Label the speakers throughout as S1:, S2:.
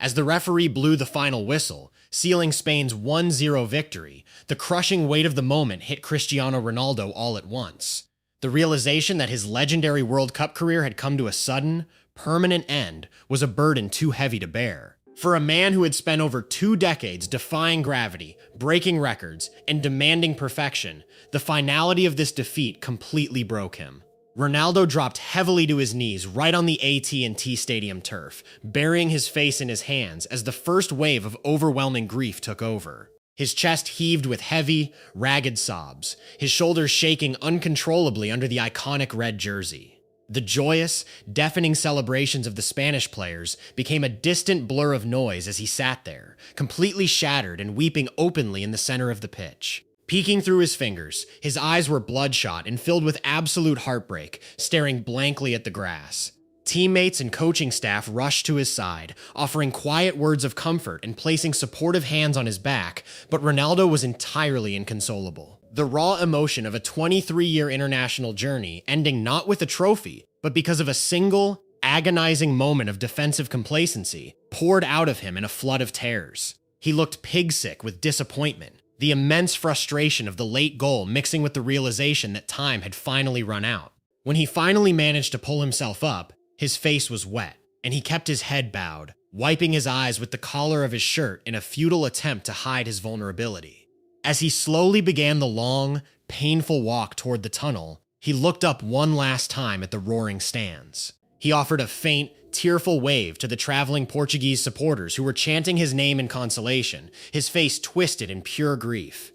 S1: As the referee blew the final whistle, sealing Spain's 1-0 victory, the crushing weight of the moment hit Cristiano Ronaldo all at once. The realization that his legendary World Cup career had come to a sudden, permanent end was a burden too heavy to bear. For a man who had spent over 2 decades defying gravity, breaking records, and demanding perfection, the finality of this defeat completely broke him. Ronaldo dropped heavily to his knees right on the AT&T Stadium turf, burying his face in his hands as the first wave of overwhelming grief took over. His chest heaved with heavy, ragged sobs, his shoulders shaking uncontrollably under the iconic red jersey. The joyous, deafening celebrations of the Spanish players became a distant blur of noise as he sat there, completely shattered and weeping openly in the center of the pitch. Peeking through his fingers, his eyes were bloodshot and filled with absolute heartbreak, staring blankly at the grass. Teammates and coaching staff rushed to his side, offering quiet words of comfort and placing supportive hands on his back, but Ronaldo was entirely inconsolable. The raw emotion of a 23-year international journey ending not with a trophy, but because of a single, agonizing moment of defensive complacency, poured out of him in a flood of tears. He looked pig-sick with disappointment, the immense frustration of the late goal mixing with the realization that time had finally run out. When he finally managed to pull himself up, his face was wet, and he kept his head bowed, wiping his eyes with the collar of his shirt in a futile attempt to hide his vulnerability. As he slowly began the long, painful walk toward the tunnel, he looked up one last time at the roaring stands. He offered a faint, tearful wave to the traveling Portuguese supporters who were chanting his name in consolation, his face twisted in pure grief.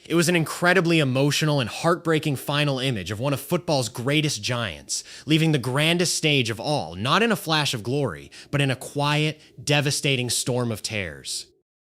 S1: It was an incredibly emotional and heartbreaking final image of one of football's greatest giants, leaving the grandest stage of all, not in a flash of glory, but in a quiet, devastating storm of tears.